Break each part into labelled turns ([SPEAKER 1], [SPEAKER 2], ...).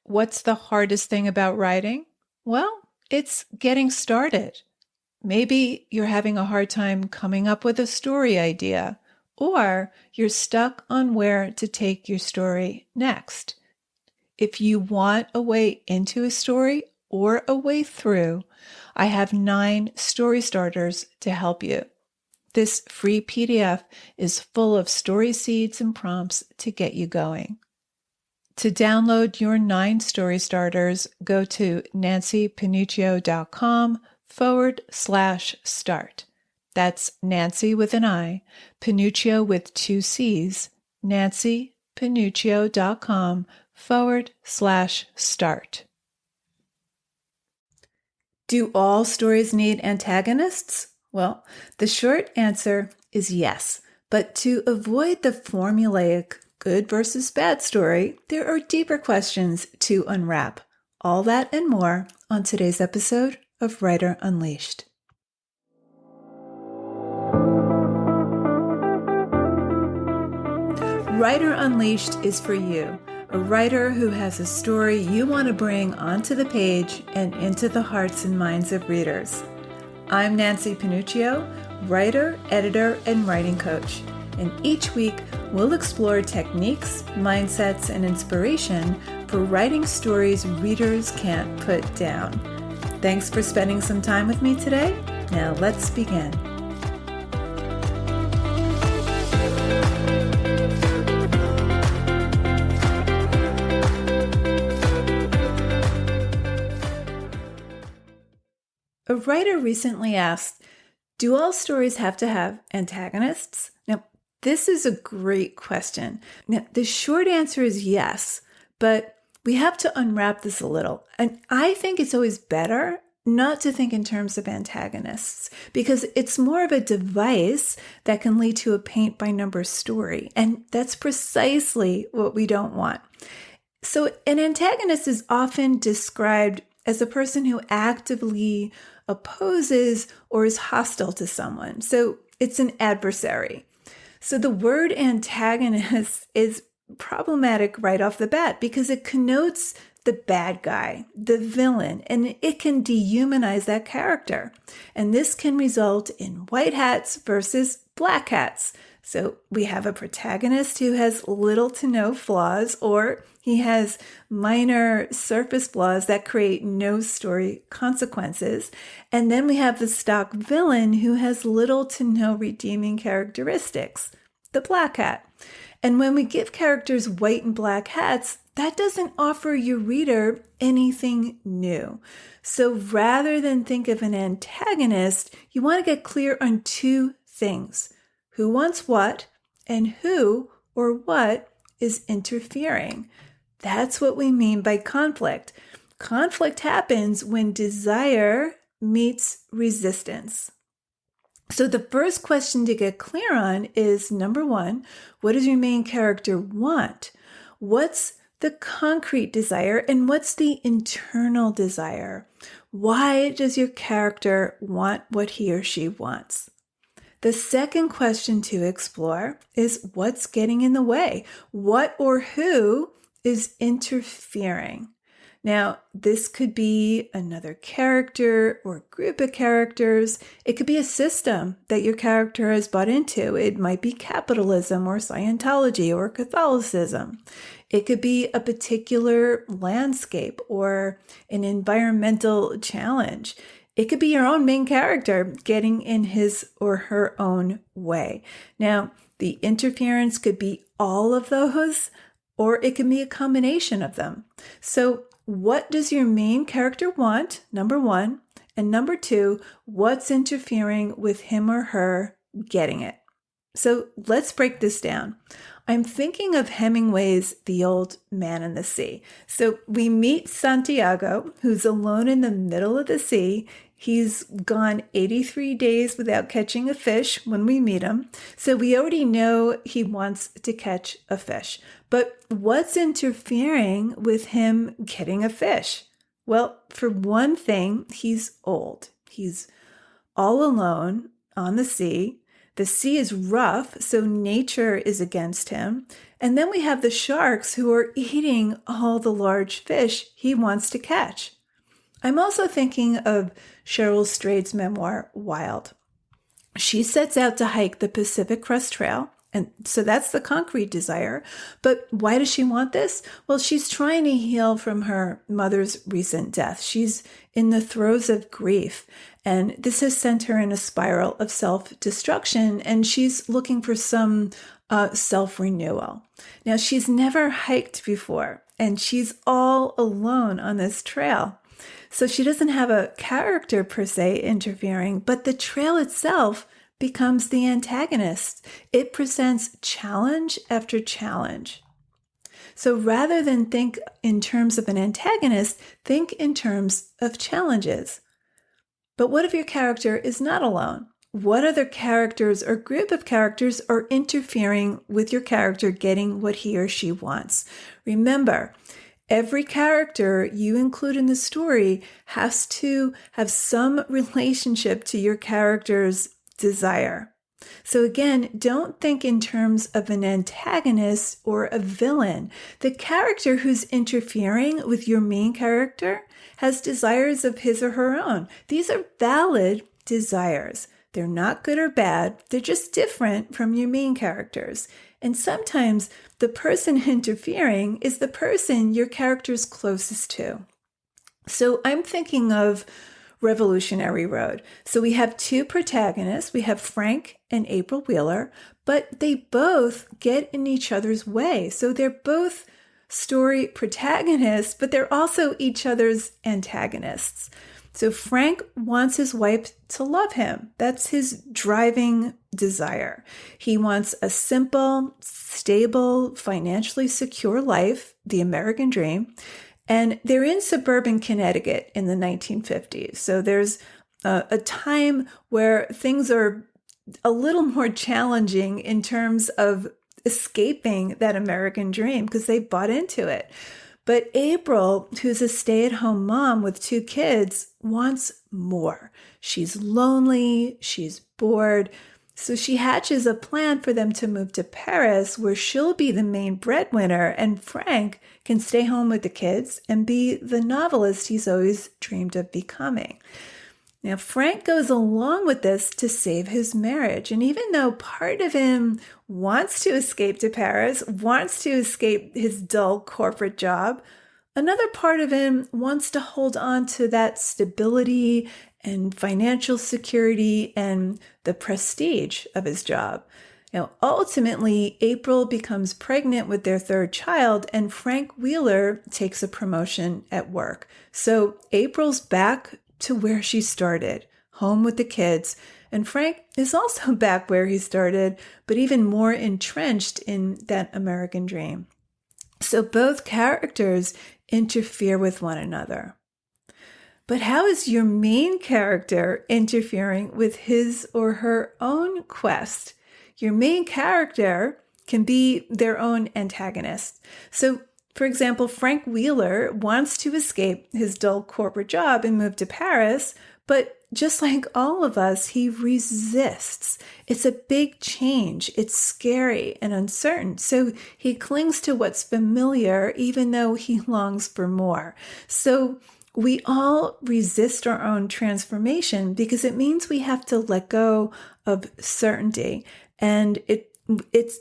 [SPEAKER 1] What's the hardest thing about writing? Well, it's getting started. Maybe you're having a hard time coming up with a story idea, or you're stuck on where to take your story next. If you want a way into a story or a way through, I have 9 story starters to help you. This free PDF is full of story seeds and prompts to get you going. To download your 9 story starters, go to nancypanuccio.com/start. That's Nancy with an I, Panuccio with 2 C's, nancypanuccio.com/start. Do all stories need antagonists? Well, the short answer is yes. But to avoid the formulaic good versus bad story, there are deeper questions to unwrap. All that and more on today's episode of Writer Unleashed. Writer Unleashed is for you, a writer who has a story you want to bring onto the page and into the hearts and minds of readers. I'm Nancy Panuccio, writer, editor, and writing coach. And each week, we'll explore techniques, mindsets, and inspiration for writing stories readers can't put down. Thanks for spending some time with me today. Now let's begin. A writer recently asked, do all stories have to have antagonists? Now, this is a great question. Now, the short answer is yes, but we have to unwrap this a little. And I think it's always better not to think in terms of antagonists because it's more of a device that can lead to a paint-by-number story. And that's precisely what we don't want. So an antagonist is often described as a person who actively opposes or is hostile to someone. So it's an adversary. So the word antagonist is problematic right off the bat because it connotes the bad guy, the villain, and it can dehumanize that character. And this can result in white hats versus black hats. So we have a protagonist who has little to no flaws, or he has minor surface flaws that create no story consequences. And then we have the stock villain who has little to no redeeming characteristics, the black hat. And when we give characters white and black hats, that doesn't offer your reader anything new. So rather than think of an antagonist, you want to get clear on 2 things. Who wants what, and who or what is interfering. That's what we mean by conflict. Conflict happens when desire meets resistance. So the first question to get clear on is, number 1, what does your main character want? What's the concrete desire and what's the internal desire? Why does your character want what he or she wants? The second question to explore is what's getting in the way? What or who is interfering? Now, this could be another character or group of characters. It could be a system that your character has bought into. It might be capitalism or Scientology or Catholicism. It could be a particular landscape or an environmental challenge. It could be your own main character getting in his or her own way. Now, the interference could be all of those, or it can be a combination of them. So what does your main character want, number 1? And number 2, what's interfering with him or her getting it? So let's break this down. I'm thinking of Hemingway's The Old Man and the Sea. So we meet Santiago, who's alone in the middle of the sea. He's gone 83 days without catching a fish when we meet him. So we already know he wants to catch a fish. But what's interfering with him getting a fish? Well, for one thing, he's old. He's all alone on the sea. The sea is rough, so nature is against him. And then we have the sharks who are eating all the large fish he wants to catch. I'm also thinking of Cheryl Strayed's memoir, Wild. She sets out to hike the Pacific Crest Trail, and so that's the concrete desire. But why does she want this? Well, she's trying to heal from her mother's recent death. She's in the throes of grief, and this has sent her in a spiral of self-destruction, and she's looking for some self-renewal. Now, she's never hiked before, and she's all alone on this trail. So she doesn't have a character per se interfering, but the trail itself becomes the antagonist. It presents challenge after challenge. So rather than think in terms of an antagonist, think in terms of challenges. But what if your character is not alone? What other characters or group of characters are interfering with your character getting what he or she wants? Remember, every character you include in the story has to have some relationship to your character's desire. So again, don't think in terms of an antagonist or a villain. The character who's interfering with your main character has desires of his or her own. These are valid desires. They're not good or bad. They're just different from your main characters. And sometimes the person interfering is the person your character's closest to. So I'm thinking of Revolutionary Road. So we have two protagonists. We have Frank and April Wheeler, but they both get in each other's way. So they're both story protagonists, but they're also each other's antagonists. So Frank wants his wife to love him. That's his driving desire. He wants a simple, stable, financially secure life, the American dream. And they're in suburban Connecticut in the 1950s. So there's a time where things are a little more challenging in terms of escaping that American dream because they bought into it. But April, who's a stay-at-home mom with two kids, wants more. She's lonely, she's bored, so she hatches a plan for them to move to Paris, where she'll be the main breadwinner, and Frank can stay home with the kids and be the novelist he's always dreamed of becoming. Now, Frank goes along with this to save his marriage. And even though part of him wants to escape to Paris, wants to escape his dull corporate job, another part of him wants to hold on to that stability and financial security and the prestige of his job. Now, ultimately, April becomes pregnant with their third child, and Frank Wheeler takes a promotion at work. So April's back to where she started, home with the kids. And Frank is also back where he started, but even more entrenched in that American dream. So both characters interfere with one another. But how is your main character interfering with his or her own quest? Your main character can be their own antagonist. So for example, Frank Wheeler wants to escape his dull corporate job and move to Paris, but just like all of us, he resists. It's a big change. It's scary and uncertain. So he clings to what's familiar, even though he longs for more. So we all resist our own transformation because it means we have to let go of certainty. And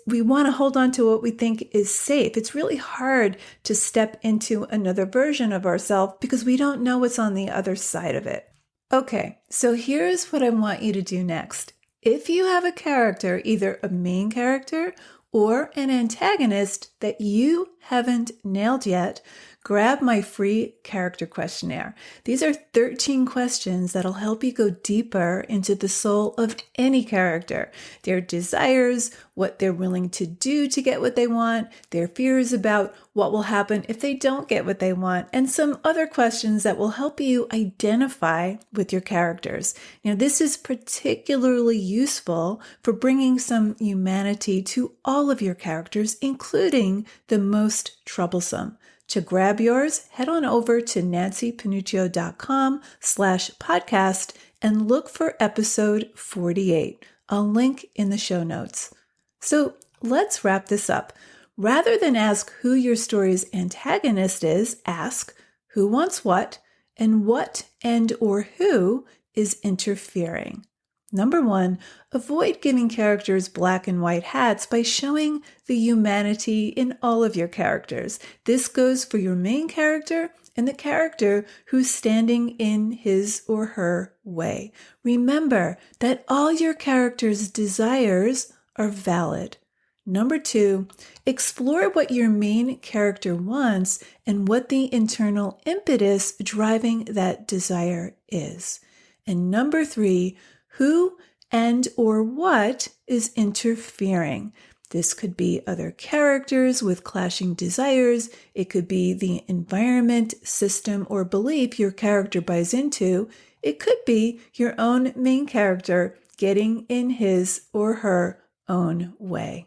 [SPEAKER 1] we want to hold on to what we think is safe. It's really hard to step into another version of ourselves because we don't know what's on the other side of it. Okay, so here's what I want you to do next. If you have a character, either a main character or an antagonist that you haven't nailed yet, grab my free character questionnaire. These are 13 questions that'll help you go deeper into the soul of any character, their desires, what they're willing to do to get what they want, their fears about what will happen if they don't get what they want, and some other questions that will help you identify with your characters. Now, this is particularly useful for bringing some humanity to all of your characters, including the most troublesome. To grab yours, head on over to nancypanuccio.com/podcast and look for episode 48. I'll link in the show notes. So let's wrap this up. Rather than ask who your story's antagonist is, ask who wants what and or who is interfering. Number 1, avoid giving characters black and white hats by showing the humanity in all of your characters. This goes for your main character and the character who's standing in his or her way. Remember that all your characters' desires are valid. Number 2, explore what your main character wants and what the internal impetus driving that desire is. And number 3, who and or what is interfering. This could be other characters with clashing desires. It could be the environment, system, or belief your character buys into. It could be your own main character getting in his or her own way.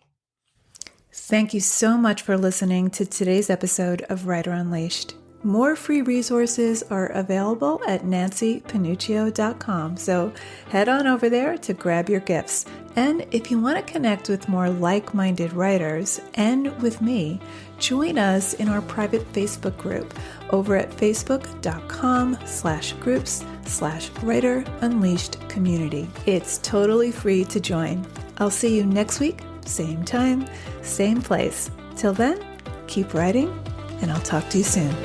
[SPEAKER 1] Thank you so much for listening to today's episode of Writer Unleashed. More free resources are available at nancypanuccio.com, so head on over there to grab your gifts. And if you want to connect with more like-minded writers and with me, join us in our private Facebook group over at facebook.com/groups/Writer Unleashed Community. It's totally free to join. I'll see you next week, same time, same place. Till then, keep writing, and I'll talk to you soon.